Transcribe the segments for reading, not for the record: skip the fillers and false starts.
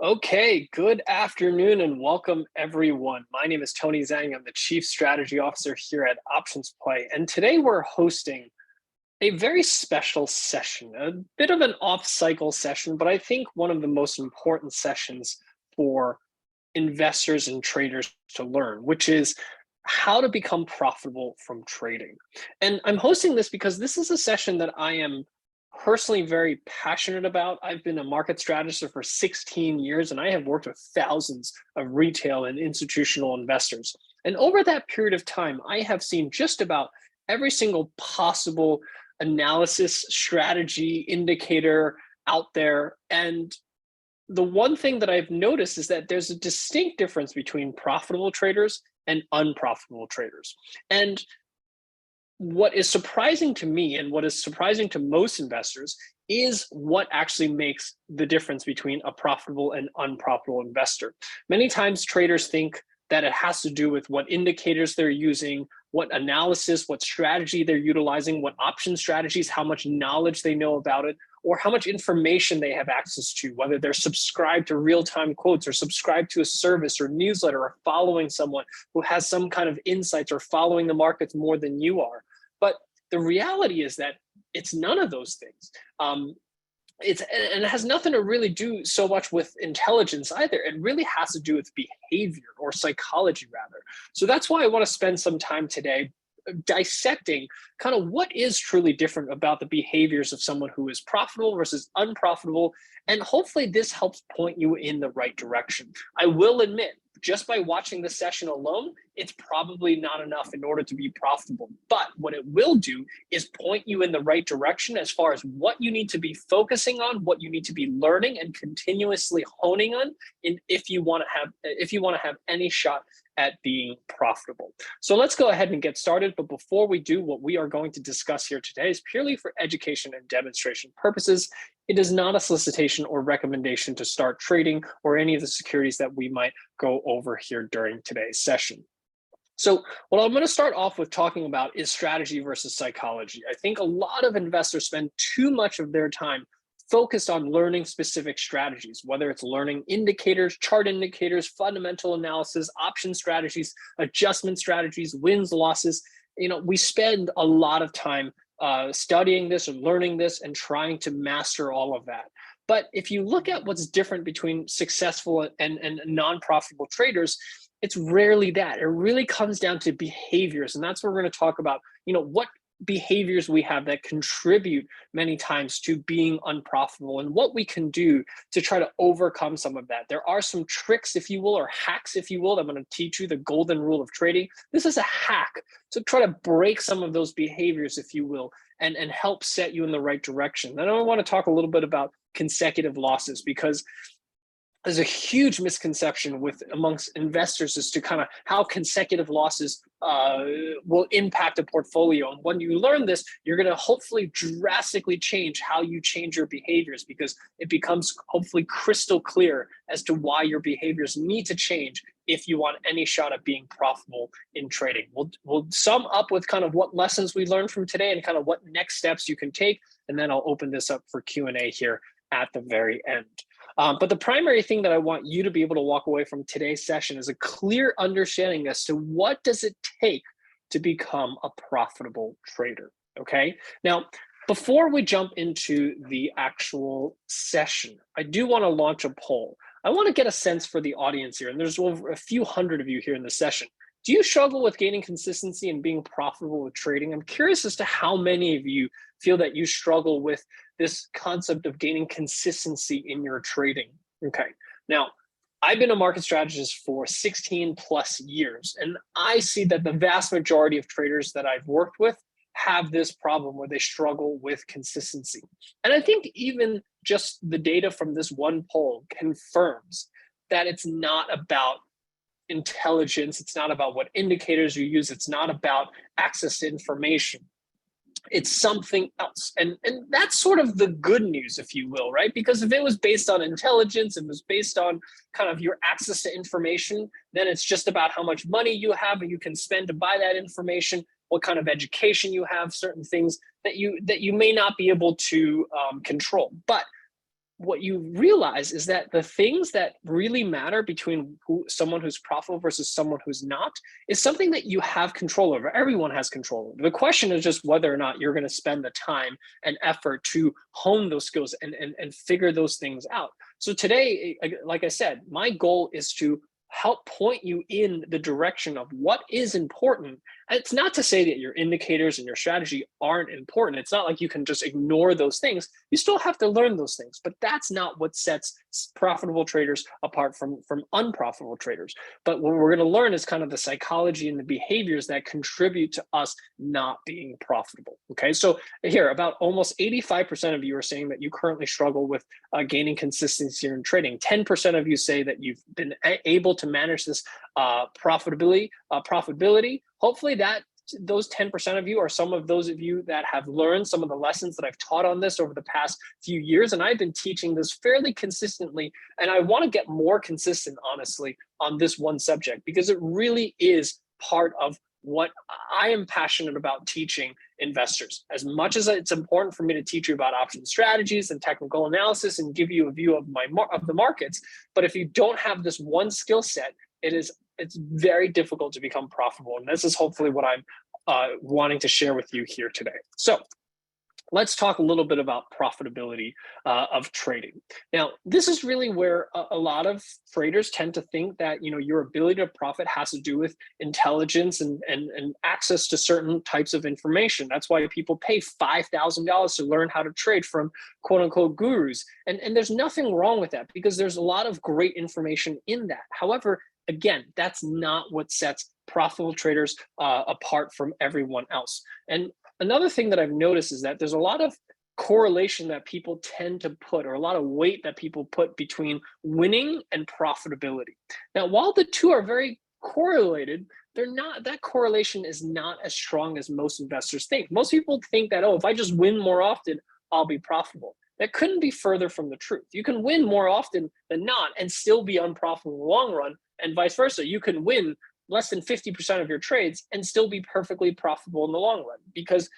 Okay, good afternoon and welcome everyone. My name is Tony Zhang. I'm the Chief Strategy Officer here at OptionsPlay. And today we're hosting a very special session, a bit of an off-cycle session, but I think one of the most important sessions for investors and traders to learn, which is how to become profitable from trading. And I'm hosting this because this is a session that I am personally very passionate about. I've been a market strategist for 16 years, and I have worked with thousands of retail and institutional investors. And over that period of time, I have seen just about every single possible analysis, strategy, indicator out there. And the one thing that I've noticed is that there's a distinct difference between profitable traders and unprofitable traders. And what is surprising to me and what is surprising to most investors is what actually makes the difference between a profitable and unprofitable investor. Many times traders think that it has to do with what indicators they're using, what analysis, what strategy they're utilizing, what option strategies, how much knowledge they know about it, or how much information they have access to, whether they're subscribed to real-time quotes or subscribed to a service or newsletter or following someone who has some kind of insights or following the markets more than you are. But the reality is that it's none of those things. And it has nothing to really do so much with intelligence either. It really has to do with behavior or psychology rather. So that's why I want to spend some time today dissecting kind of what is truly different about the behaviors of someone who is profitable versus unprofitable. And hopefully this helps point you in the right direction. I will admit, just by watching the session alone, it's probably not enough in order to be profitable. But what it will do is point you in the right direction as far as what you need to be focusing on, what you need to be learning and continuously honing on if you want to have any shot at being profitable. So let's go ahead and get started. But before we do, what we are going to discuss here today is purely for education and demonstration purposes. It is not a solicitation or recommendation to start trading or any of the securities that we might go over here during today's session. So what I'm going to start off with talking about is strategy versus psychology. I think a lot of investors spend too much of their time focused on learning specific strategies, whether it's learning indicators, chart indicators, fundamental analysis, option strategies, adjustment strategies, wins, losses. We spend a lot of time studying this and learning this and trying to master all of that. But if you look at what's different between successful and non-profitable traders, it's rarely that. It really comes down to behaviors. And that's what we're going to talk about, what behaviors we have that contribute many times to being unprofitable and what we can do to try to overcome some of that. There are some tricks, if you will, or hacks, if you will, that I'm going to teach you, the golden rule of trading. This is a hack to try to break some of those behaviors, if you will, and help set you in the right direction. Then I want to talk a little bit about consecutive losses, because there's a huge misconception amongst investors as to kind of how consecutive losses will impact a portfolio. And when you learn this, you're going to hopefully drastically change how you change your behaviors, because it becomes hopefully crystal clear as to why your behaviors need to change if you want any shot at being profitable in trading. We'll sum up with kind of what lessons we learned from today and kind of what next steps you can take. And then I'll open this up for Q&A here at the very end. But the primary thing that I want you to be able to walk away from today's session is a clear understanding as to what does it take to become a profitable trader, okay? Now, before we jump into the actual session, I do want to launch a poll. I want to get a sense for the audience here, and there's over a few hundred of you here in the session. Do you struggle with gaining consistency and being profitable with trading? I'm curious as to how many of you feel that you struggle with this concept of gaining consistency in your trading. Okay, now I've been a market strategist for 16 plus years, and I see that the vast majority of traders that I've worked with have this problem where they struggle with consistency. And I think even just the data from this one poll confirms that it's not about intelligence, it's not about what indicators you use, it's not about access to information. It's something else. And that's sort of the good news, if you will, right? Because if it was based on intelligence, it was based on kind of your access to information, then it's just about how much money you have and you can spend to buy that information, what kind of education you have, certain things that you may not be able to control. But what you realize is that the things that really matter between someone who's profitable versus someone who's not is something that you have control over. Everyone has control over. The question is just whether or not you're going to spend the time and effort to hone those skills and figure those things out. So today, like I said, my goal is to help point you in the direction of what is important. And it's not to say that your indicators and your strategy aren't important. It's not like you can just ignore those things. You still have to learn those things, but that's not what sets profitable traders apart from unprofitable traders. But what we're going to learn is kind of the psychology and the behaviors that contribute to us not being profitable. Okay, so here, about almost 85% of you are saying that you currently struggle with gaining consistency in trading. 10% of you say that you've been able to manage this profitability. Hopefully those 10% of you are some of those of you that have learned some of the lessons that I've taught on this over the past few years. And I've been teaching this fairly consistently. And I want to get more consistent, honestly, on this one subject, because it really is part of what I am passionate about teaching investors. As much as it's important for me to teach you about option strategies and technical analysis and give you a view of the markets, but if you don't have this one skill set, it's very difficult to become profitable. And this is hopefully what I'm wanting to share with you here today. So let's talk a little bit about profitability of trading. Now, this is really where a lot of traders tend to think that your ability to profit has to do with intelligence and access to certain types of information. That's why people pay $5,000 to learn how to trade from quote unquote gurus. And there's nothing wrong with that, because there's a lot of great information in that. However, again, that's not what sets profitable traders apart from everyone else. And another thing that I've noticed is that there's a lot of correlation that people tend to put, or a lot of weight that people put between winning and profitability. Now, while the two are very correlated, that correlation is not as strong as most investors think. Most people think that, if I just win more often, I'll be profitable. That couldn't be further from the truth. You can win more often than not and still be unprofitable in the long run, and vice versa. You can win less than 50% of your trades and still be perfectly profitable in the long run, because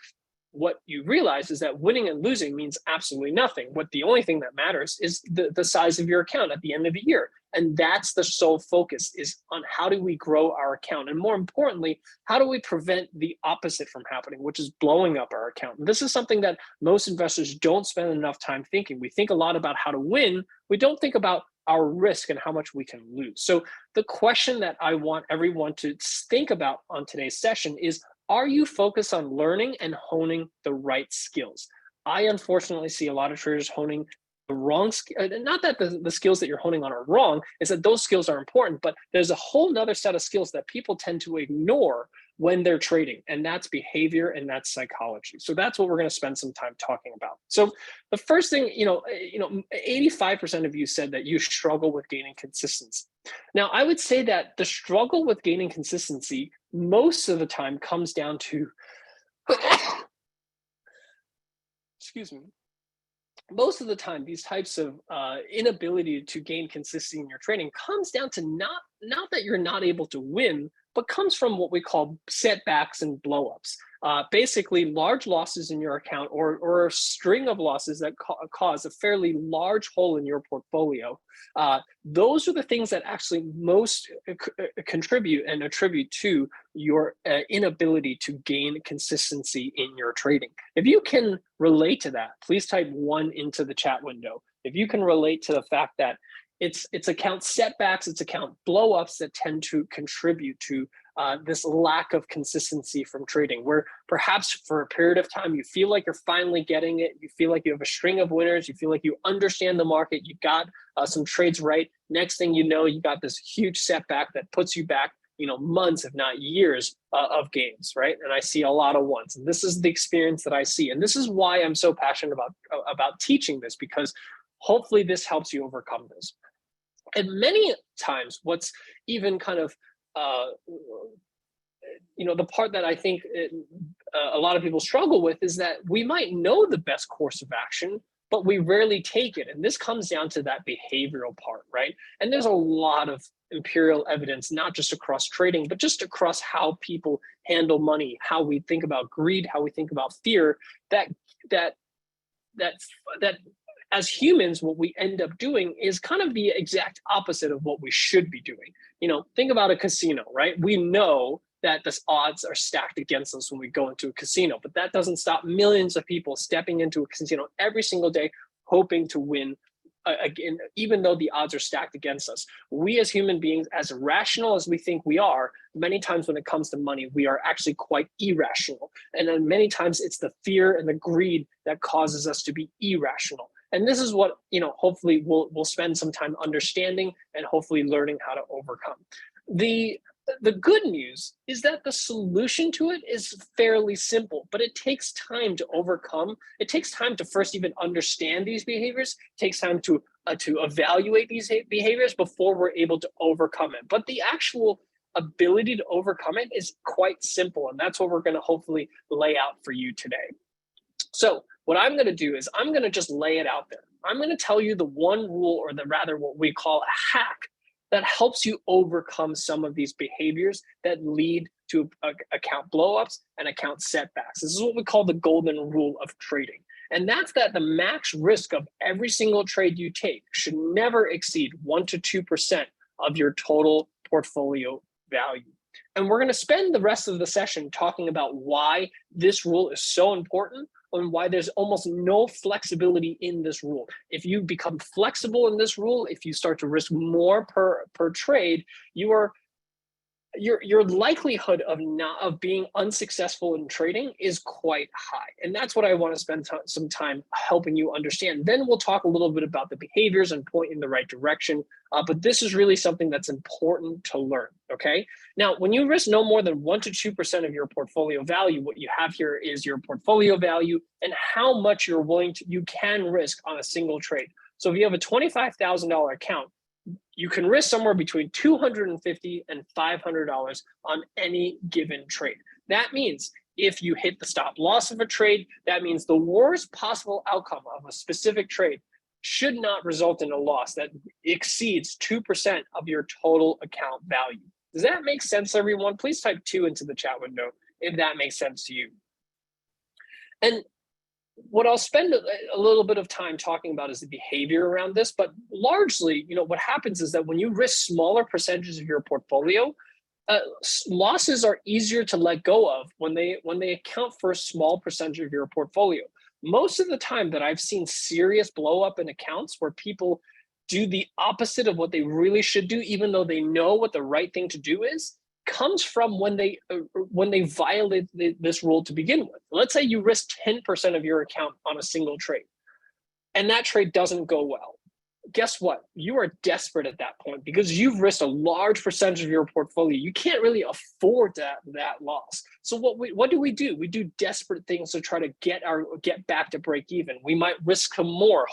what you realize is that winning and losing means absolutely nothing. What the only thing that matters is the size of your account at the end of the year. And that's the sole focus, is on how do we grow our account? And more importantly, how do we prevent the opposite from happening, which is blowing up our account? And this is something that most investors don't spend enough time thinking. We think a lot about how to win. We don't think about our risk and how much we can lose. So the question that I want everyone to think about on today's session is, are you focused on learning and honing the right skills? I unfortunately see a lot of traders honing the wrong skills. Not that the skills that you're honing on are wrong, is that those skills are important, but there's a whole nother set of skills that people tend to ignore when they're trading, and that's behavior and that's psychology. So that's what we're going to spend some time talking about. So the first thing, 85% of you said that you struggle with gaining consistency. Now, I would say that the struggle with gaining consistency most of the time comes down to, excuse me, most of the time, these types of inability to gain consistency in your trading comes down to not that you're not able to win, but comes from what we call setbacks and blowups. Basically, large losses in your account, or a string of losses that cause a fairly large hole in your portfolio. Those are the things that actually most contribute and attribute to your inability to gain consistency in your trading. If you can relate to that, please type 1 into the chat window. If you can relate to the fact that it's account setbacks, it's account blowups that tend to contribute to this lack of consistency from trading, where perhaps for a period of time you feel like you're finally getting it, you feel like you have a string of winners, you feel like you understand the market, you got some trades right. Next thing you know, you got this huge setback that puts you back, months, if not years of gains, right? And I see a lot of ones, and this is the experience that I see, and this is why I'm so passionate about teaching this, because hopefully this helps you overcome this. And many times, what's even kind of the part that I think a lot of people struggle with is that we might know the best course of action, but we rarely take it. And this comes down to that behavioral part, right? And there's a lot of empirical evidence, not just across trading, but just across how people handle money, how we think about greed, how we think about fear, that as humans, what we end up doing is kind of the exact opposite of what we should be doing. Think about a casino, right? We know that the odds are stacked against us when we go into a casino, but that doesn't stop millions of people stepping into a casino every single day, hoping to win again, even though the odds are stacked against us. We as human beings, as rational as we think we are, many times when it comes to money, we are actually quite irrational. And then many times it's the fear and the greed that causes us to be irrational. And this is what, hopefully we'll spend some time understanding and hopefully learning how to overcome. The good news is that the solution to it is fairly simple, but it takes time to overcome. It takes time to first even understand these behaviors. It takes time to evaluate these behaviors before we're able to overcome it. But the actual ability to overcome it is quite simple, and that's what we're going to hopefully lay out for you today. So what I'm going to do is I'm going to just lay it out there. I'm going to tell you the one rule, or rather what we call a hack, that helps you overcome some of these behaviors that lead to account blowups and account setbacks. This is what we call the golden rule of trading. And that's that the max risk of every single trade you take should never exceed 1 to 2% of your total portfolio value. And we're going to spend the rest of the session talking about why this rule is so important and why there's almost no flexibility in this rule. If you become flexible in this rule, if you start to risk more per trade, your likelihood of being unsuccessful in trading is quite high. And that's what I want to spend some time helping you understand. Then we'll talk a little bit about the behaviors and point in the right direction. But this is really something that's important to learn, okay? Now, when you risk no more than 1 to 2% of your portfolio value, what you have here is your portfolio value and how much you can risk on a single trade. So if you have a $25,000 account, you can risk somewhere between $250 and $500 on any given trade. That means if you hit the stop loss of a trade, that means the worst possible outcome of a specific trade should not result in a loss that exceeds 2% of your total account value. Does that make sense, everyone? Please type 2 into the chat window if that makes sense to you. And what I'll spend a little bit of time talking about is the behavior around this, but largely, what happens is that when you risk smaller percentages of your portfolio, losses are easier to let go of when they account for a small percentage of your portfolio. Most of the time that I've seen serious blow up in accounts where people do the opposite of what they really should do, even though they know what the right thing to do is, comes from when they violate this rule to begin with. Let's say you risk 10% of your account on a single trade, and that trade doesn't go well. Guess what? You are desperate at that point because you've risked a large percentage of your portfolio. You can't really afford that loss. So what do? We do desperate things to try to get back to break even. We might risk some more,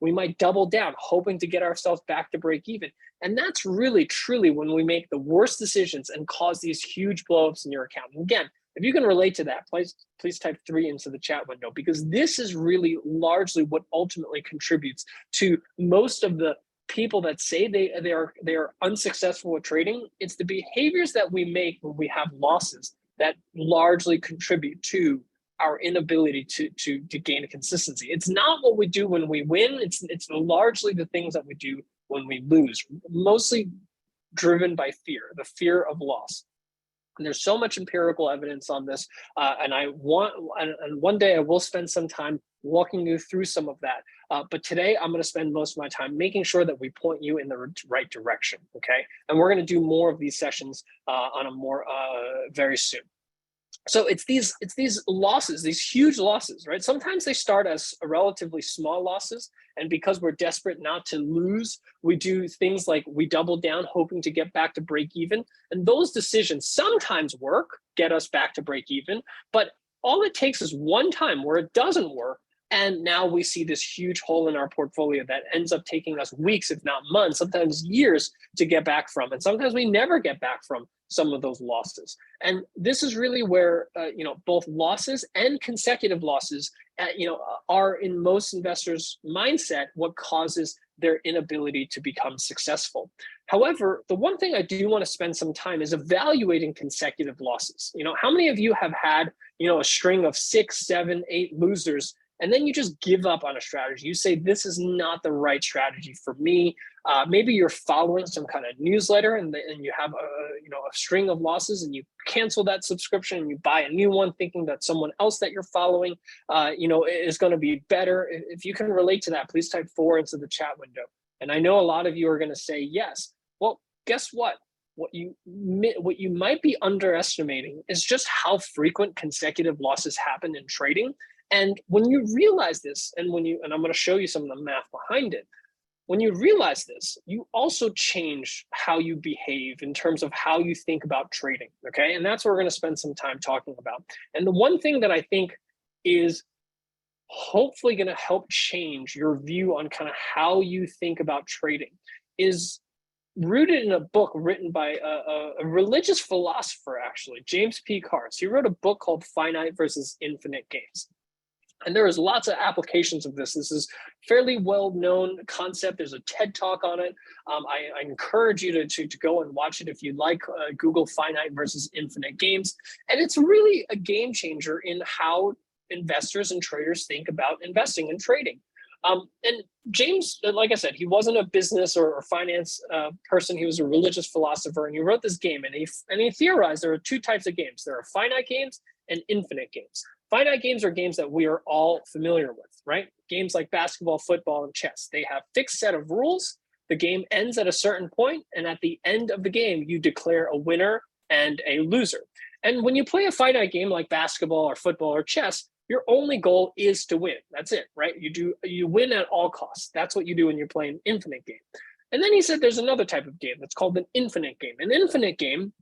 we might double down, hoping to get ourselves back to break even. And that's really, truly when we make the worst decisions and cause these huge blowups in your account. And again, if you can relate to that, please type 3 into the chat window, because this is really largely what ultimately contributes to most of the people that say they are unsuccessful with trading. It's the behaviors that we make when we have losses that largely contribute to our inability to gain a consistency. It's not what we do when we win. It's largely the things that we do when we lose, mostly driven by fear, the fear of loss. And there's so much empirical evidence on this, and one day I will spend some time walking you through some of that. But today I'm going to spend most of my time making sure that we point you in the right direction. Okay, and we're going to do more of these sessions on a more very soon. So it's these losses, these huge losses, right? Sometimes they start as relatively small losses, and because we're desperate not to lose, we do things like we double down, hoping to get back to break even. And those decisions sometimes work, get us back to break even, but all it takes is one time where it doesn't work, and now we see this huge hole in our portfolio that ends up taking us weeks, if not months, sometimes years to get back from. And sometimes we never get back from some of those losses. And this is really where both losses and consecutive losses are, in most investors' mindset, what causes their inability to become successful. However, the one thing I do want to spend some time is evaluating consecutive losses. How many of you have had a string of 6, 7, 8 losers and then you just give up on a strategy. You say, this is not the right strategy for me. Maybe you're following some kind of newsletter and you have a string of losses, and you cancel that subscription and you buy a new one thinking that someone else that you're following is going to be better. If you can relate to that, please type 4 into the chat window. And I know a lot of you are going to say yes. Well, guess what? What you might be underestimating is just how frequent consecutive losses happen in trading. And when you realize this, and I'm going to show you some of the math behind it, when you realize this, you also change how you behave in terms of how you think about trading, okay? And that's what we're going to spend some time talking about. And the one thing that I think is hopefully going to help change your view on kind of how you think about trading is rooted in a book written by a religious philosopher, actually, James P. Cars. He wrote a book called Finite versus Infinite Games. And there is lots of applications of this. This is fairly well-known concept. There's a TED Talk on it. I encourage you to go and watch it if you like. Google Finite versus Infinite Games. And it's really a game changer in how investors and traders think about investing and trading. And James, like I said, he wasn't a business or finance person. He was a religious philosopher, and he wrote this game. And he theorized there are two types of games. There are finite games and infinite games. Finite games are games that we are all familiar with, right? Games like basketball, football, and chess. They have fixed set of rules. The game ends at a certain point, and at the end of the game, you declare a winner and a loser. And when you play a finite game like basketball or football or chess, your only goal is to win. That's it, right? You win at all costs. That's what you do when you're playing an infinite game. And then he said there's another type of game that's called an infinite game. An infinite game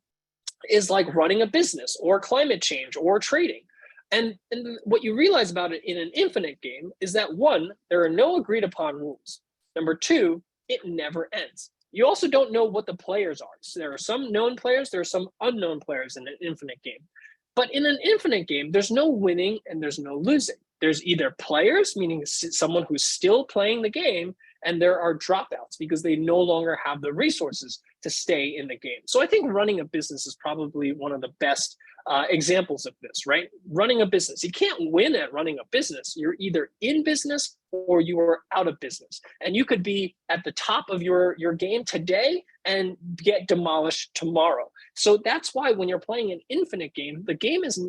is like running a business or climate change or trading. And what you realize about it in an infinite game is that, one, there are no agreed upon rules. Number two, it never ends. You also don't know what the players are. So there are some known players, there are some unknown players in an infinite game. But in an infinite game, there's no winning and there's no losing. There's either players, meaning someone who's still playing the game, and there are dropouts because they no longer have the resources to stay in the game. So I think running a business is probably one of the best examples of this, right? Running a business. You can't win at running a business. You're either in business or you are out of business. And you could be at the top of your game today and get demolished tomorrow. So that's why when you're playing an infinite game, the game is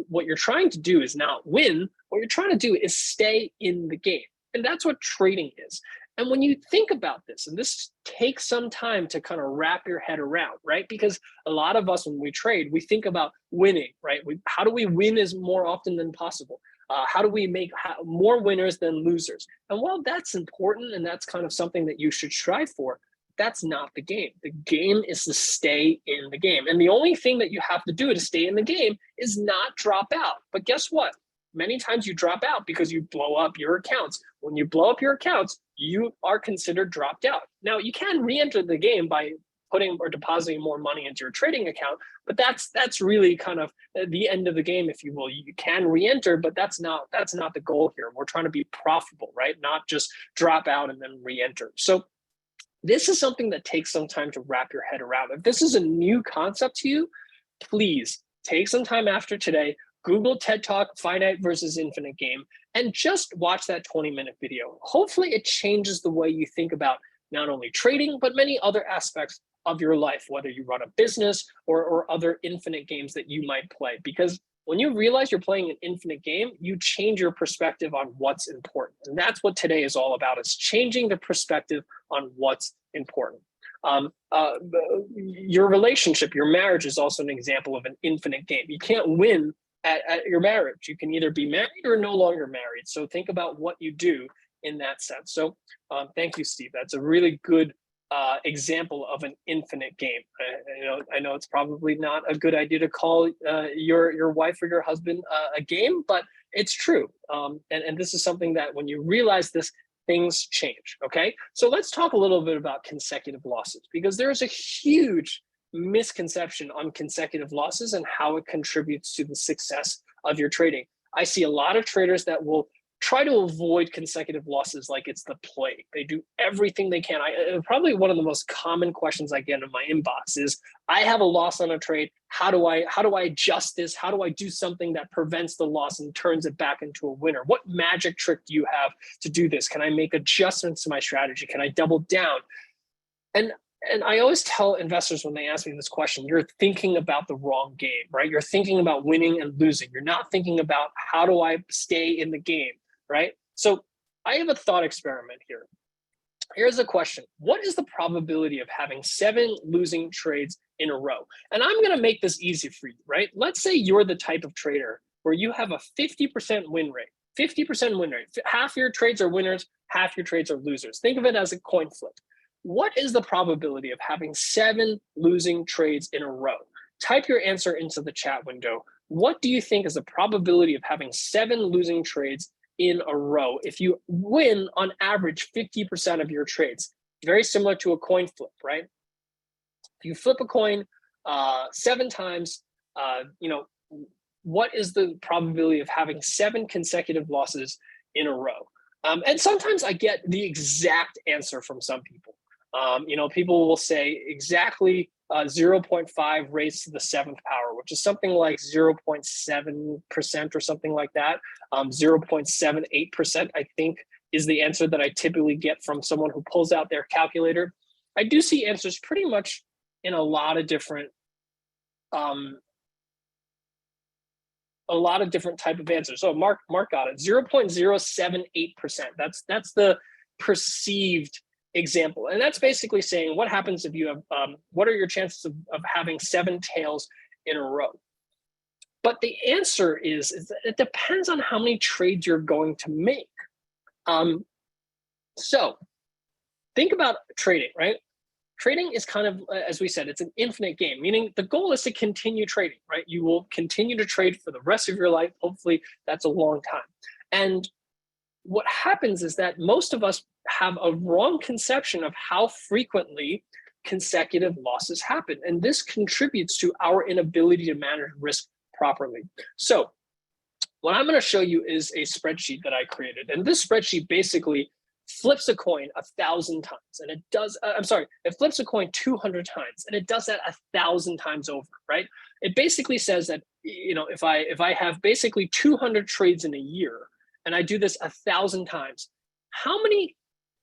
what you're trying to do is not win. What you're trying to do is stay in the game. And that's what trading is. And when you think about this, and this takes some time to kind of wrap your head around, right? Because a lot of us, when we trade, we think about winning, right? How do we win as more often than possible? How do we make more winners than losers? And while that's important, and that's kind of something that you should strive for, that's not the game. The game is to stay in the game. And the only thing that you have to do to stay in the game is not drop out. But guess what? Many times you drop out because you blow up your accounts. When you blow up your accounts, you are considered dropped out. Now, you can re-enter the game by putting or depositing more money into your trading account, but that's really kind of the end of the game, if you will. You can re-enter, but that's not the goal here. We're trying to be profitable, right? Not just drop out and then re-enter. So this is something that takes some time to wrap your head around. If this is a new concept to you, please take some time after today, Google TED Talk Finite versus Infinite Game, and just watch that 20-minute video. Hopefully it changes the way you think about not only trading, but many other aspects of your life, whether you run a business or other infinite games that you might play. Because when you realize you're playing an infinite game, you change your perspective on what's important. And that's what today is all about, is changing the perspective on what's important. Your relationship, your marriage is also an example of an infinite game. You can't win at your marriage. You can either be married or no longer married. So think about what you do in that sense. So thank you, Steve. That's a really good example of an infinite game. I know it's probably not a good idea to call your wife or your husband a game, but it's true. And this is something that when you realize this, things change, okay? So let's talk a little bit about consecutive losses, because there is a huge misconception on consecutive losses and how it contributes to the success of your trading. I see a lot of traders that will try to avoid consecutive losses like it's the plague. They do everything they can. Probably one of the most common questions I get in my inbox is, I have a loss on a trade. How do I adjust this? How do I do something that prevents the loss and turns it back into a winner? What magic trick do you have to do this? Can I make adjustments to my strategy? Can I double down? And I always tell investors when they ask me this question, you're thinking about the wrong game, right? You're thinking about winning and losing. You're not thinking about, how do I stay in the game, right? So I have a thought experiment here. Here's a question. What is the probability of having 7 losing trades in a row? And I'm going to make this easy for you, right? Let's say you're the type of trader where you have a 50% win rate. 50% win rate. Half your trades are winners, half your trades are losers. Think of it as a coin flip. What is the probability of having 7 losing trades in a row? Type your answer into the chat window. What do you think is the probability of having 7 losing trades in a row if you win on average 50% of your trades? Very similar to a coin flip, right? If you flip a coin 7 times, what is the probability of having 7 consecutive losses in a row? And sometimes I get the exact answer from some people. People will say exactly 0.5 raised to the 7th power, which is something like 0.7% or something like that. 0.78%, I think, is the answer that I typically get from someone who pulls out their calculator. I do see answers pretty much in a lot of different type of answers. So Mark got it. 0.078%. That's the perceived example. And that's basically saying, what happens if you have, what are your chances of having 7 tails in a row? But the answer is that it depends on how many trades you're going to make. So think about trading, right? Trading is kind of, as we said, it's an infinite game, meaning the goal is to continue trading, right? You will continue to trade for the rest of your life. Hopefully that's a long time. And what happens is that most of us have a wrong conception of how frequently consecutive losses happen. And this contributes to our inability to manage risk properly. So what I'm going to show you is a spreadsheet that I created. And this spreadsheet basically flips a coin 1,000 times. And it does, it flips a coin 200 times. And it does that 1,000 times over, right? It basically says that, if I have basically 200 trades in a year, and I do this 1,000 times, how many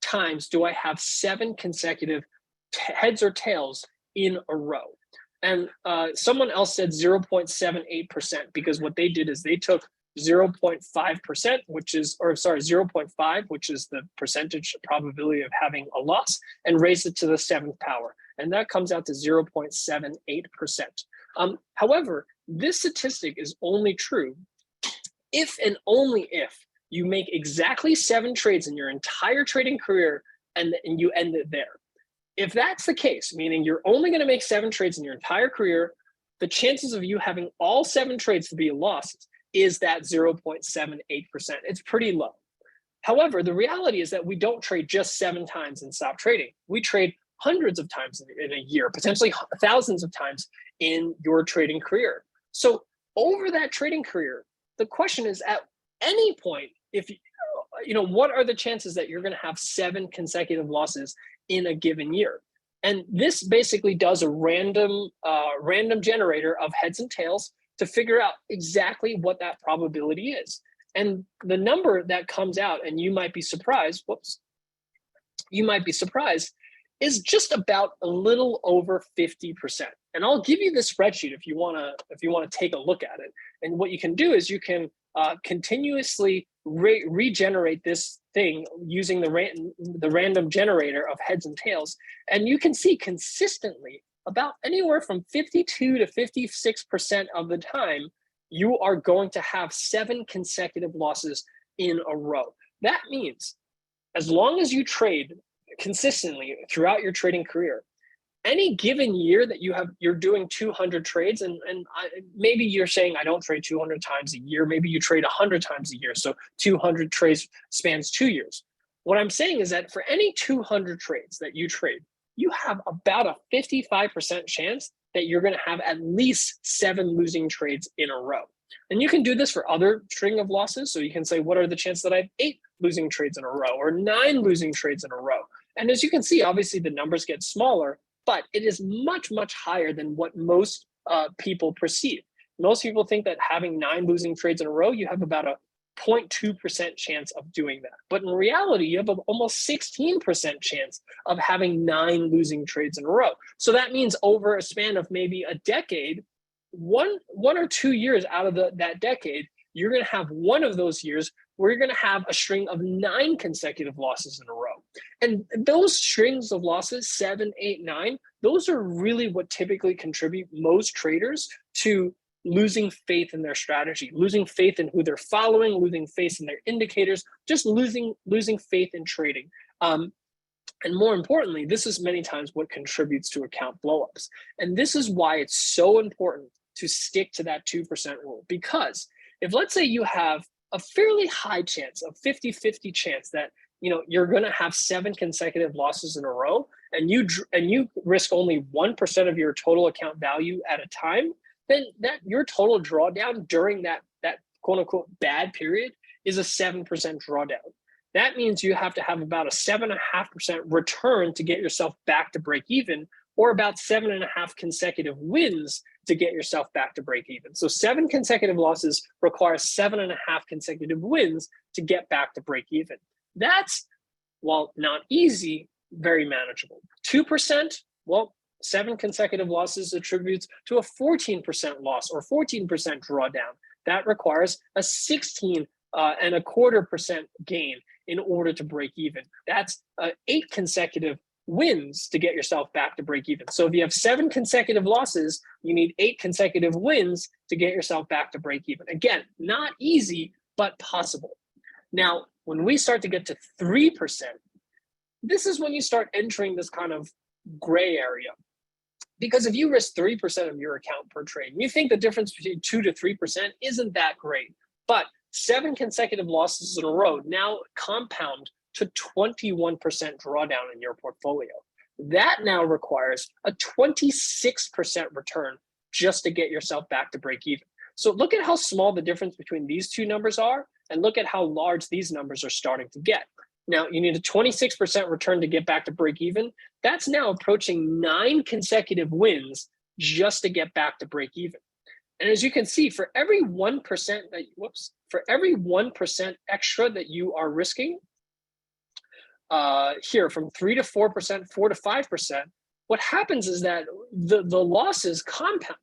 times do I have 7 consecutive heads or tails in a row? And someone else said 0.78%, because what they did is they took 0.5%, which is, 0.5, which is the percentage probability of having a loss, and raised it to the 7th power. And that comes out to 0.78%. However, this statistic is only true if and only if you make exactly 7 trades in your entire trading career and you end it there. If that's the case, meaning you're only going to make 7 trades in your entire career, the chances of you having all 7 trades to be losses is that 0.78%. It's pretty low. However, the reality is that we don't trade just 7 times and stop trading. We trade hundreds of times in a year, potentially thousands of times in your trading career. So over that trading career, the question is, at any point, if what are the chances that you're going to have 7 consecutive losses in a given year? And this basically does a random generator of heads and tails to figure out exactly what that probability is. And the number that comes out, and you might be surprised, is just about a little over 50%. And I'll give you this spreadsheet if you want to take a look at it. And what you can do is you can continuously regenerate this thing using the random generator of heads and tails, and you can see consistently about anywhere from 52 to 56% of the time you are going to have 7 consecutive losses in a row. That means as long as you trade consistently throughout your trading career, any given year that you're doing 200 trades, and maybe you're saying, I don't trade 200 times a year. Maybe you trade 100 times a year. So 200 trades spans 2 years. What I'm saying is that for any 200 trades that you trade, you have about a 55% chance that you're going to have at least 7 losing trades in a row. And you can do this for other string of losses. So you can say, what are the chances that I have 8 losing trades in a row or 9 losing trades in a row? And as you can see, obviously the numbers get smaller, but it is much, much higher than what most people perceive. Most people think that having 9 losing trades in a row, you have about a 0.2% chance of doing that. But in reality, you have an almost 16% chance of having 9 losing trades in a row. So that means over a span of maybe a decade, one or 2 years out of that decade, you're going to have one of those years where you're going to have a string of 9 consecutive losses in a row. And those strings of losses, 7, 8, 9, those are really what typically contribute most traders to losing faith in their strategy, losing faith in who they're following, losing faith in their indicators, just losing faith in trading. And more importantly, this is many times what contributes to account blowups. And this is why it's so important to stick to that 2% rule. Because if, let's say, you have a fairly high chance, of 50-50 chance that you're going to have 7 consecutive losses in a row, and you risk only 1% of your total account value at a time, then that your total drawdown during that quote unquote bad period is a 7% drawdown. That means you have to have about a 7.5% return to get yourself back to break even, or about 7.5 consecutive wins to get yourself back to break even. So 7 consecutive losses require 7.5 consecutive wins to get back to break even. That's, while not easy, very manageable. 2%, well, 7 consecutive losses attributes to a 14% loss or 14% drawdown. That requires a 16.25% gain in order to break even. That's 8 consecutive wins to get yourself back to break even. So if you have 7 consecutive losses, you need 8 consecutive wins to get yourself back to break even. Again, not easy, but possible. Now, when we start to get to 3%, this is when you start entering this kind of gray area. Because if you risk 3% of your account per trade, and you think the difference between 2 to 3% isn't that great, but 7 consecutive losses in a row now compound to 21% drawdown in your portfolio. That now requires a 26% return just to get yourself back to break even. So look at how small the difference between these two numbers are, and look at how large these numbers are starting to get. Now, you need a 26% return to get back to break even. That's now approaching 9 consecutive wins just to get back to break even. And as you can see, for every 1% for every 1% extra that you are risking, here from 3 to 4%, 4 to 5%, what happens is that the losses compound,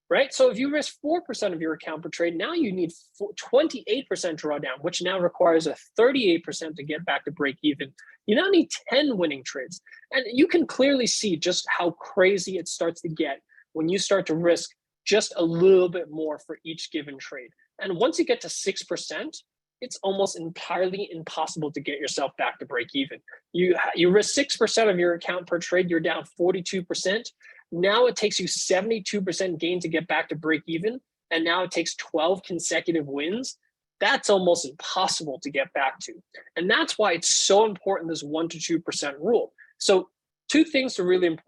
right? So if you risk 4% of your account per trade, now you need 28% drawdown, which now requires a 38% to get back to break even. You now need 10 winning trades. And you can clearly see just how crazy it starts to get when you start to risk just a little bit more for each given trade. And once you get to 6%, it's almost entirely impossible to get yourself back to break even. You risk 6% of your account per trade, you're down 42%. Now it takes you 72% gain to get back to break even, and now it takes 12 consecutive wins. That's almost impossible to get back to. And that's why it's so important, this 1 to 2% rule. So two things to really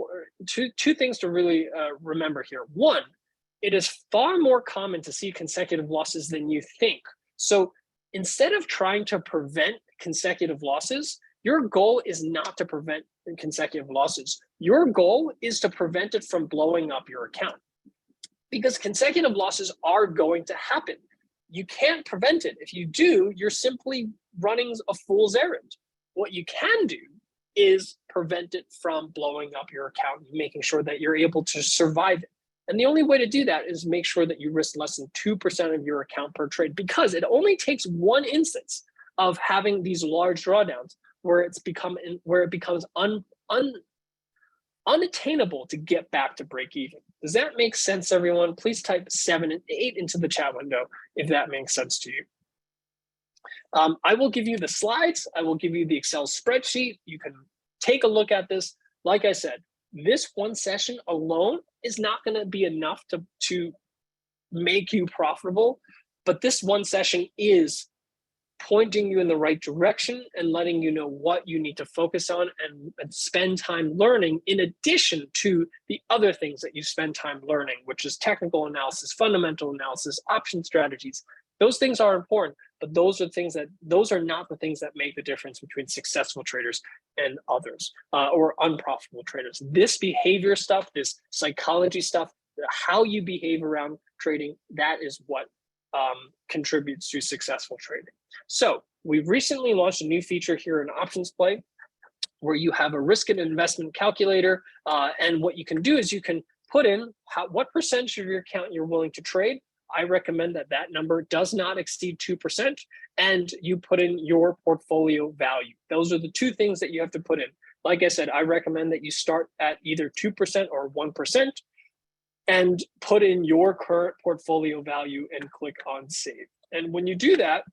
remember here. One, it is far more common to see consecutive losses than you think. So instead of trying to prevent consecutive losses, your goal is not to prevent consecutive losses. Your goal is to prevent it from blowing up your account, because consecutive losses are going to happen. You can't prevent it. If you do, you're simply running a fool's errand. What you can do is prevent it from blowing up your account, making sure that you're able to survive it. And the only way to do that is make sure that you risk less than 2% of your account per trade, because it only takes one instance of having these large drawdowns where it becomes unattainable to get back to break even. Does that make sense, everyone? Please type 7 and 8 into the chat window if that makes sense to you. I will give you the slides. I will give you the Excel spreadsheet. You can take a look at this. Like I said, this one session alone is not going to be enough to make you profitable, but this one session is pointing you in the right direction and letting you know what you need to focus on and spend time learning, in addition to the other things that you spend time learning, which is technical analysis, fundamental analysis, option strategies. Those things are important, but those are not the things that make the difference between successful traders and others, or unprofitable traders. This behavior stuff, this psychology stuff, how you behave around trading, that is what contributes to successful trading. So we've recently launched a new feature here in OptionsPlay where you have a risk and investment calculator. And what you can do is you can put in what percentage of your account you're willing to trade. I recommend that number does not exceed 2%, and you put in your portfolio value. Those are the two things that you have to put in. Like I said, I recommend that you start at either 2% or 1%, and put in your current portfolio value and click on save. And when you do that,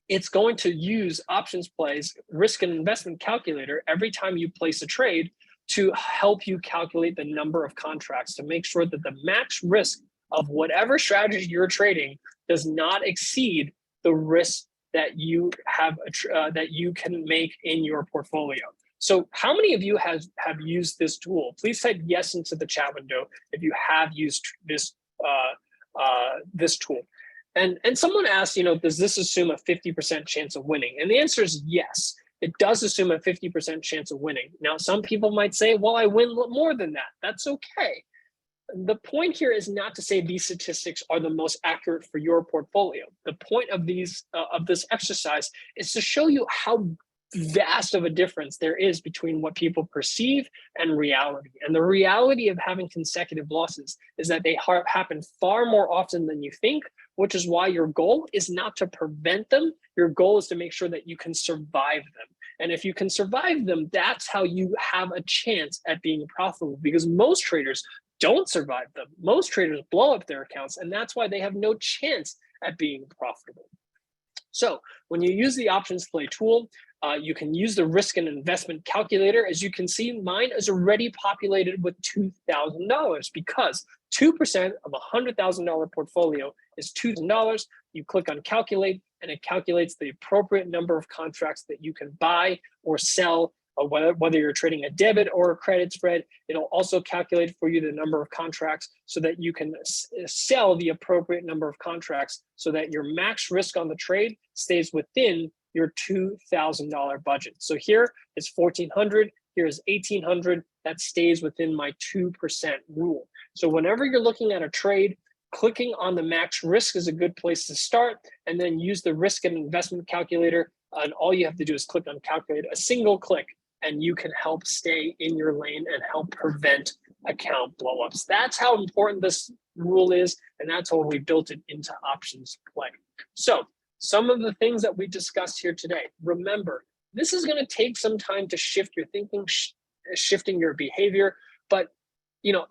it's going to use OptionsPlay's risk and investment calculator every time you place a trade to help you calculate the number of contracts, to make sure that the max risk of whatever strategy you're trading does not exceed the risk that you have that you can make in your portfolio. So how many of you have used this tool? Please type yes into the chat window if you have used this this tool. And someone asked, does this assume a 50% chance of winning? And the answer is yes. It does assume a 50% chance of winning. Now, some people might say, well, I win more than that. That's okay. The point here is not to say these statistics are the most accurate for your portfolio. The point of this exercise is to show you how vast of a difference there is between what people perceive and reality. And the reality of having consecutive losses is that they happen far more often than you think, which is why your goal is not to prevent them. Your goal is to make sure that you can survive them. And if you can survive them, that's how you have a chance at being profitable, because most traders don't survive them. Most traders blow up their accounts, and that's why they have no chance at being profitable. So when you use the OptionsPlay tool, you can use the risk and investment calculator. As you can see, mine is already populated with $2,000 because 2% of a $100,000 portfolio is $2,000. You click on calculate, and it calculates the appropriate number of contracts that you can buy or sell, whether you're trading a debit or a credit spread. It'll also calculate for you the number of contracts so that you can sell the appropriate number of contracts so that your max risk on the trade stays within your $2,000 budget. So here is $1,400, here is $1,800. That stays within my 2% rule. So whenever you're looking at a trade, clicking on the max risk is a good place to start, and then use the risk and investment calculator. And all you have to do is click on calculate, a single click, and you can help stay in your lane and help prevent account blowups. That's how important this rule is, and that's why we built it into OptionsPlay. So some of the things that we discussed here today, remember, this is going to take some time to shift your thinking, shifting your behavior. But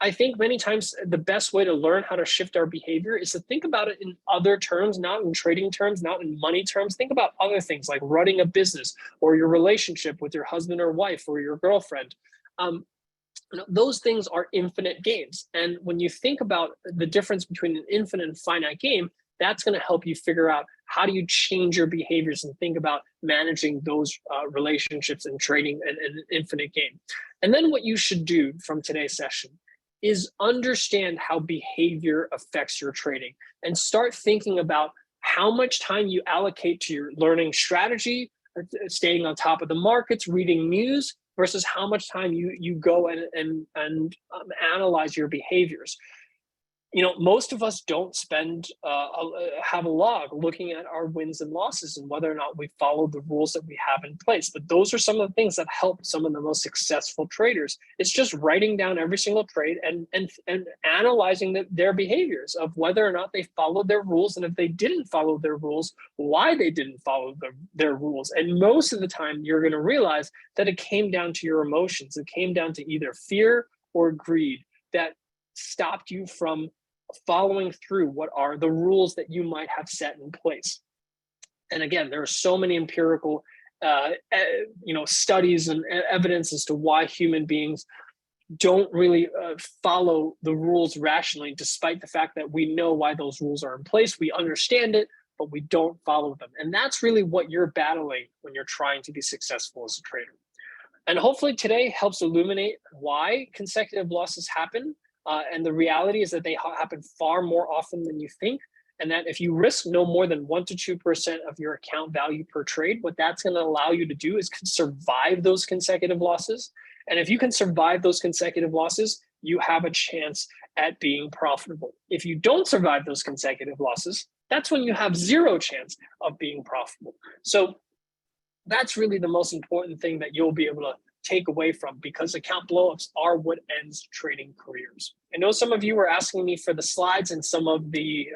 I think many times the best way to learn how to shift our behavior is to think about it in other terms, not in trading terms, not in money terms. Think about other things like running a business or your relationship with your husband or wife or your girlfriend. Those things are infinite games. And when you think about the difference between an infinite and finite game, that's going to help you figure out how do you change your behaviors and think about managing those relationships and trading an infinite game. And then what you should do from today's session is understand how behavior affects your trading and start thinking about how much time you allocate to your learning strategy, staying on top of the markets, reading news, versus how much time you go and analyze your behaviors. Most of us don't have a log looking at our wins and losses and whether or not we follow the rules that we have in place. But those are some of the things that help some of the most successful traders. It's just writing down every single trade and analyzing their behaviors of whether or not they followed their rules. And if they didn't follow their rules, why they didn't follow their rules. And most of the time, you're going to realize that it came down to your emotions. It came down to either fear or greed that stopped you from following through what are the rules that you might have set in place. And again, there are so many empirical studies and evidence as to why human beings don't really follow the rules rationally, despite the fact that we know why those rules are in place. We understand it, but we don't follow them. And that's really what you're battling when you're trying to be successful as a trader. And hopefully today helps illuminate why consecutive losses happen. And the reality is that they happen far more often than you think. And that if you risk no more than 1 to 2% of your account value per trade, what that's going to allow you to do is survive those consecutive losses. And if you can survive those consecutive losses, you have a chance at being profitable. If you don't survive those consecutive losses, that's when you have zero chance of being profitable. So that's really the most important thing that you'll be able to take away from, because account blowups are what ends trading careers. I know some of you were asking me for the slides and some of the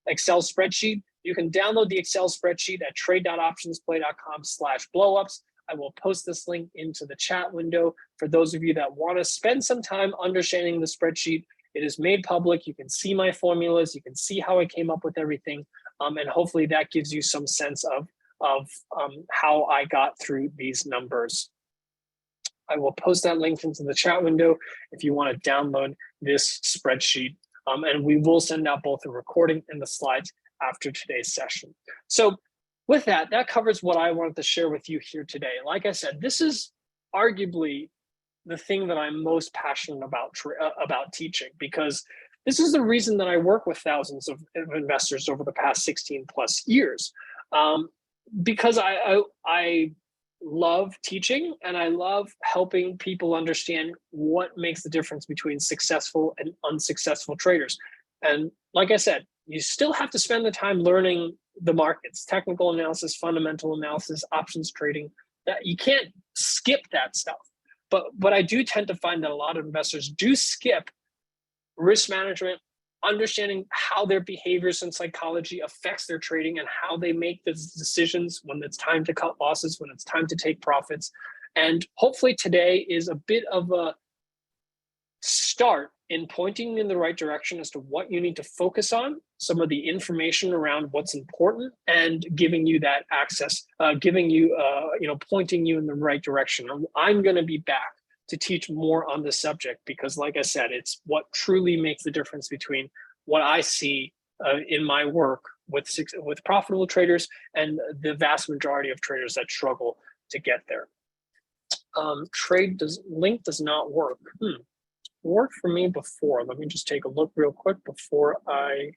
Excel spreadsheet. You can download the Excel spreadsheet at trade.optionsplay.com/blowups. I will post this link into the chat window for those of you that want to spend some time understanding the spreadsheet. It is made public. You can see my formulas. You can see how I came up with everything. And hopefully that gives you some sense of how I got through these numbers. I will post that link into the chat window if you want to download this spreadsheet. And we will send out both the recording and the slides after today's session. So with that, that covers what I wanted to share with you here today. Like I said, this is arguably the thing that I'm most passionate about teaching, because this is the reason that I work with thousands of investors over the past 16 plus years. Because I love teaching and I love helping people understand what makes the difference between successful and unsuccessful traders. And like I said, you still have to spend the time learning the markets, technical analysis, fundamental analysis, options trading. That you can't skip that stuff. But I do tend to find that a lot of investors do skip risk management, understanding how their behaviors and psychology affects their trading and how they make the decisions when it's time to cut losses, when it's time to take profits. And hopefully today is a bit of a start in pointing in the right direction as to what you need to focus on, some of the information around what's important, and giving you that access, pointing you in the right direction. I'm going to be back to teach more on this subject because, like I said, it's what truly makes the difference between what I see in my work with profitable traders and the vast majority of traders that struggle to get there. Link does not work. Worked for me before. Let me just take a look real quick before I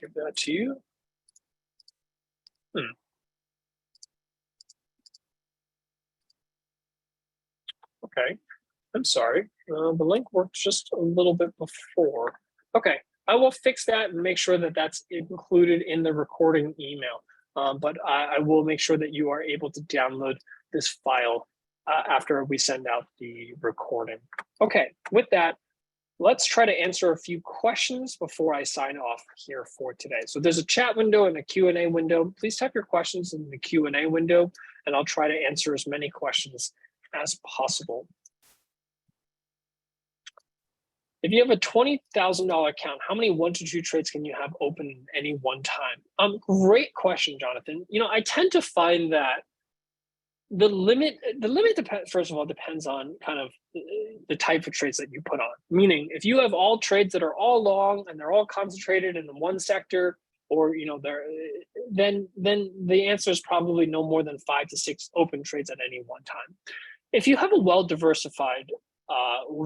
give that to you. Okay, I'm sorry. The link worked just a little bit before. Okay, I will fix that and make sure that that's included in the recording email. But I will make sure that you are able to download this file after we send out the recording. Okay, with that, let's try to answer a few questions before I sign off here for today. So there's a chat window and a Q&A window. Please type your questions in the Q&A window, and I'll try to answer as many questions as possible. If you have a $20,000 account, how many 1 to 2 trades can you have open in any one time? Great question, Jonathan. I tend to find that the limit depends, first of all, depends on kind of the type of trades that you put on. Meaning, if you have all trades that are all long and they're all concentrated in one sector, or then the answer is probably no more than 5 to 6 open trades at any one time. If you have a well-diversified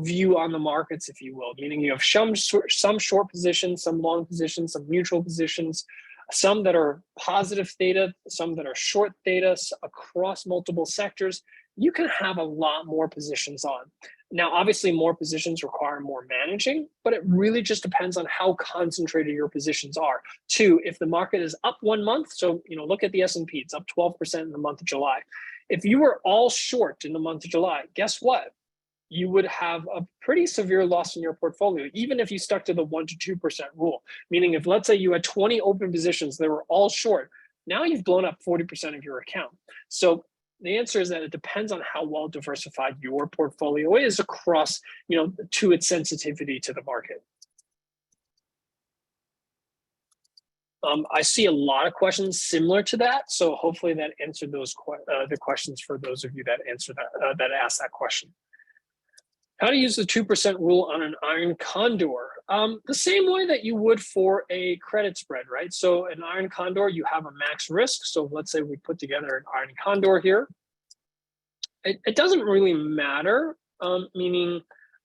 view on the markets, if you will, meaning you have some short positions, some long positions, some neutral positions, some that are positive theta, some that are short theta across multiple sectors, you can have a lot more positions on. Now, obviously, more positions require more managing, but it really just depends on how concentrated your positions are. Two, if the market is up 1 month, so look at the S&P, it's up 12% in the month of July. If you were all short in the month of July, guess what? You would have a pretty severe loss in your portfolio, even if you stuck to the 1 to 2% rule. Meaning if, let's say, you had 20 open positions that were all short, now you've blown up 40% of your account. So the answer is that it depends on how well diversified your portfolio is across, to its sensitivity to the market. I see a lot of questions similar to that, so hopefully that answered those the questions for those of you that that asked that question. How to use the 2% rule on an iron condor? The same way that you would for a credit spread, right? So an iron condor, you have a max risk. So let's say we put together an iron condor here. It doesn't really matter, meaning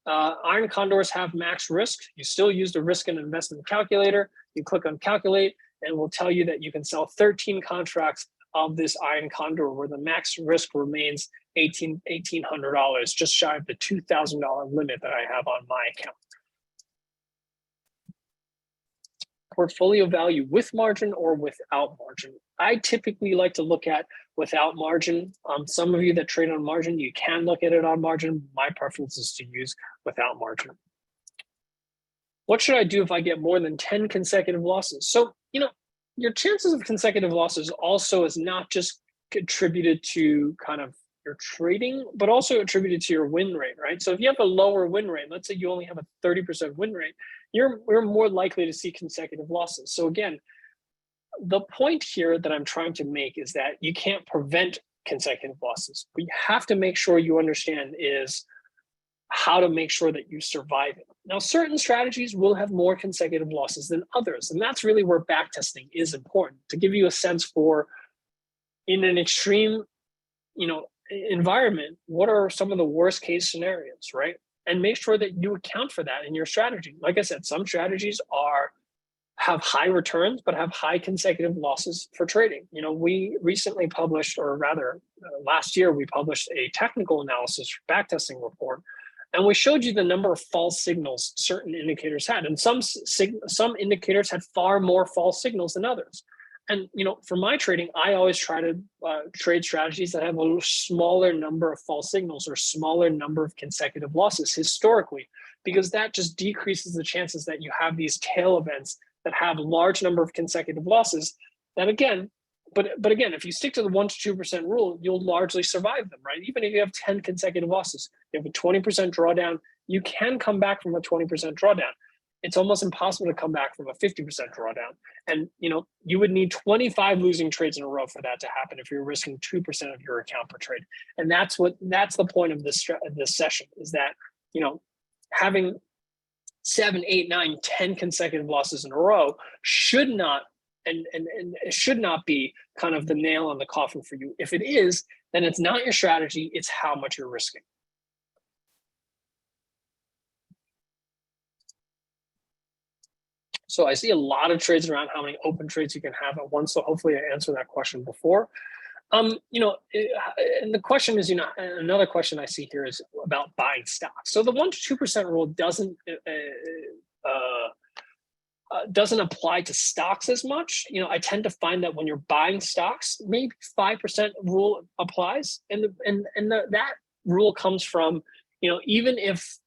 iron condors have max risk. You still use the risk and investment calculator. You click on calculate, and we'll tell you that you can sell 13 contracts of this iron condor where the max risk remains $1,800, just shy of the $2,000 limit that I have on my account. Portfolio value with margin or without margin. I typically like to look at without margin. Some of you that trade on margin, you can look at it on margin. My preference is to use without margin. What should I do if I get more than 10 consecutive losses? So, your chances of consecutive losses also is not just contributed to kind of your trading, but also attributed to your win rate, right? So if you have a lower win rate, let's say you only have a 30% win rate, you're more likely to see consecutive losses. So again, the point here that I'm trying to make is that you can't prevent consecutive losses. What you have to make sure you understand is how to make sure that you survive it. Now, certain strategies will have more consecutive losses than others, and that's really where backtesting is important, to give you a sense for, in an extreme, environment, what are some of the worst case scenarios, right? And make sure that you account for that in your strategy. Like I said, some strategies have high returns, but have high consecutive losses for trading. We recently published, or rather last year, we published a technical analysis backtesting report, and we showed you the number of false signals certain indicators had. And some indicators had far more false signals than others. And for my trading, I always try to trade strategies that have a smaller number of false signals or smaller number of consecutive losses historically, because that just decreases the chances that you have these tail events that have a large number of consecutive losses. That again, but again, if you stick to the 1 to 2% rule, you'll largely survive them, right? Even if you have 10 consecutive losses, you have a 20% drawdown, you can come back from a 20% drawdown. It's almost impossible to come back from a 50% drawdown. And you would need 25 losing trades in a row for that to happen if you're risking 2% of your account per trade. And that's the point of this session, is that having 7, 8, 9, 10 consecutive losses in a row should not and it should not be kind of the nail on the coffin for you. If it is, then it's not your strategy, it's how much you're risking. So I see a lot of trades around how many open trades you can have at once. So hopefully I answered that question before. And the question is, another question I see here is about buying stocks. So the 1 to 2% rule doesn't apply to stocks as much. I tend to find that when you're buying stocks, maybe 5% rule applies, and that rule comes from, even if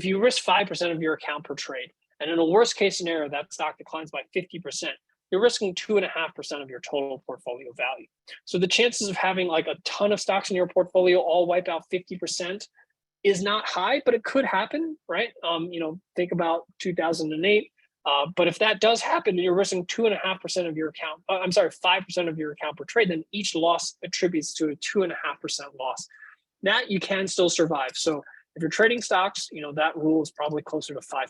you risk 5% of your account per trade, and in a worst case scenario, that stock declines by 50%, you're risking 2.5% of your total portfolio value. So the chances of having like a ton of stocks in your portfolio all wipe out 50% is not high, but it could happen, right? Think about 2008. But if that does happen, and you're risking 2.5% of your account, 5% of your account per trade, then each loss attributes to a 2.5% loss. That you can still survive. So if you're trading stocks, that rule is probably closer to 5%.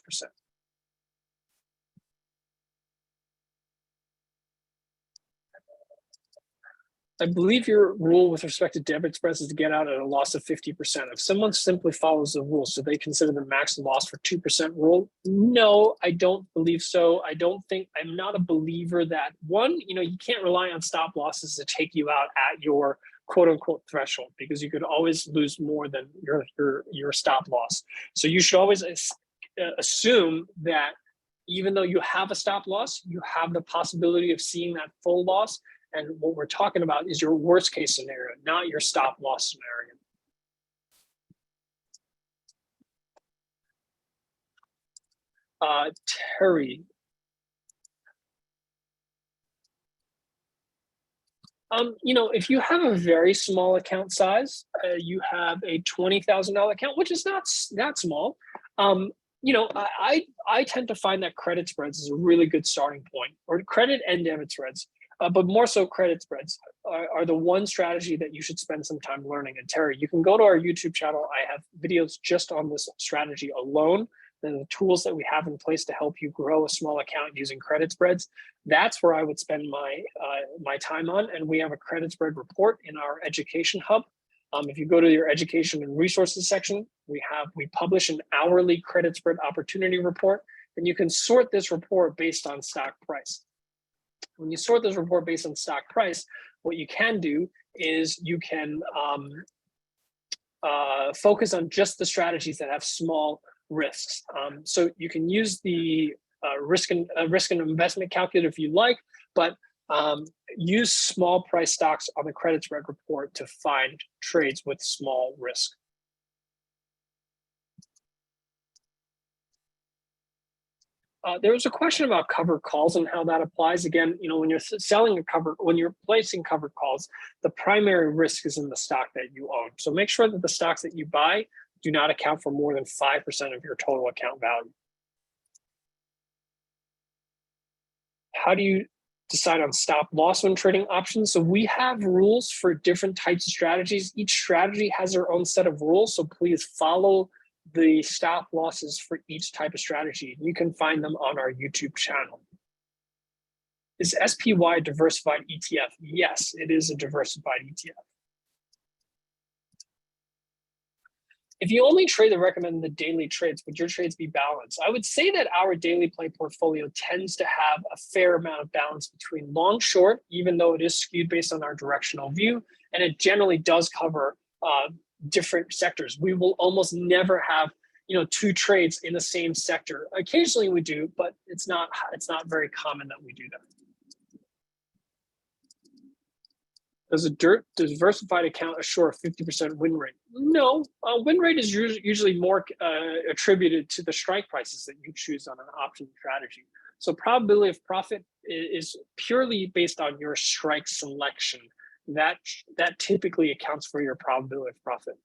I believe your rule with respect to debit spreads is to get out at a loss of 50%. If someone simply follows the rules, so they consider the max loss for 2% rule? No, I don't believe so. I'm not a believer that, one, you can't rely on stop losses to take you out at your quote unquote threshold, because you could always lose more than your stop loss. So you should always assume that even though you have a stop loss, you have the possibility of seeing that full loss. And what we're talking about is your worst case scenario, not your stop loss scenario. Terry. If you have a very small account size, you have a $20,000 account, which is not that small. I tend to find that credit spreads is a really good starting point, or credit and debit spreads. But more so credit spreads are the one strategy that you should spend some time learning. And Terry, you can go to our YouTube channel. I have videos just on this strategy alone the tools that we have in place to help you grow a small account using credit spreads, that's where I would spend my time on. And we have a credit spread report in our education hub. If you go to your education and resources section, we publish an hourly credit spread opportunity report, and you can sort this report based on stock price. When you sort this report based on stock price, what you can do is you can focus on just the strategies that have small risks. So you can use the risk and investment calculator if you like, but use small price stocks on the credit spread report to find trades with small risk. There was a question about covered calls and how that applies. Again, when you're placing covered calls, the primary risk is in the stock that you own. So make sure that the stocks that you buy do not account for more than 5% of your total account value. How do you decide on stop loss when trading options? So we have rules for different types of strategies. Each strategy has their own set of rules. So please follow the stop losses for each type of strategy. You can find them on our YouTube channel. Is SPY a diversified ETF? Yes, it is a diversified ETF. If you only trade the recommended daily trades, would your trades be balanced? I would say that our daily play portfolio tends to have a fair amount of balance between long, short, even though it is skewed based on our directional view, and it generally does cover different sectors. We will almost never have, two trades in the same sector. Occasionally we do, but it's not very common that we do that. Does a diversified account assure a 50% win rate? No, win rate is usually more attributed to the strike prices that you choose on an option strategy. So probability of profit is purely based on your strike selection. That typically accounts for your probability of profit.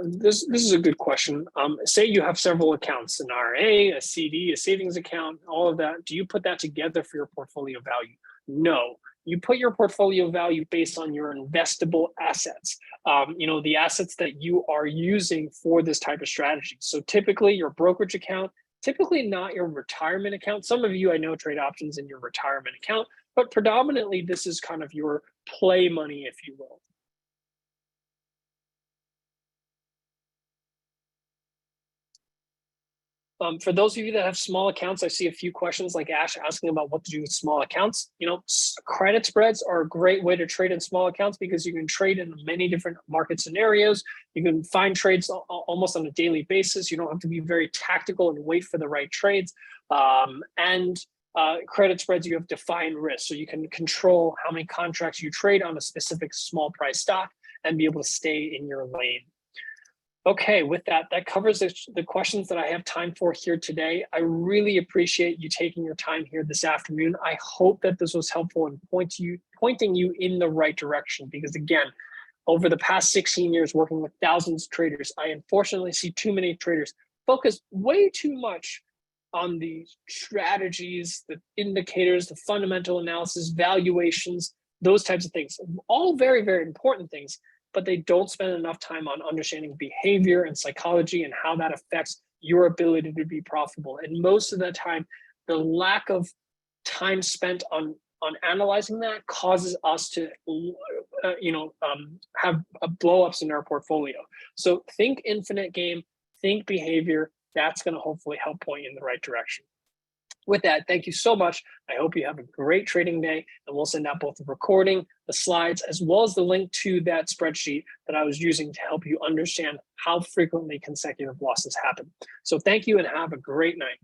This is a good question. Say you have several accounts, an RA, a CD, a savings account, all of that. Do you put that together for your portfolio value? No, you put your portfolio value based on your investable assets, the assets that you are using for this type of strategy. So typically your brokerage account, typically not your retirement account. Some of you I know trade options in your retirement account, but predominantly this is kind of your play money, if you will. For those of you that have small accounts, I see a few questions like Ash asking about what to do with small accounts. Credit spreads are a great way to trade in small accounts because you can trade in many different market scenarios. You can find trades almost on a daily basis. You don't have to be very tactical and wait for the right trades. Credit spreads, you have defined risk. So you can control how many contracts you trade on a specific small price stock and be able to stay in your lane. Okay, with that covers the questions that I have time for here today. I really appreciate you taking your time here this afternoon. I hope that this was helpful in pointing you in the right direction, because again, over the past 16 years working with thousands of traders, I unfortunately see too many traders focus way too much on the strategies, the indicators, the fundamental analysis, valuations, those types of things. All very, very important things, but they don't spend enough time on understanding behavior and psychology and how that affects your ability to be profitable. And most of the time, the lack of time spent on analyzing that causes us to have blow-ups in our portfolio. So think infinite game, think behavior. That's going to hopefully help point you in the right direction. With that, thank you so much. I hope you have a great trading day, and we'll send out both the recording, the slides, as well as the link to that spreadsheet that I was using to help you understand how frequently consecutive losses happen. So thank you and have a great night.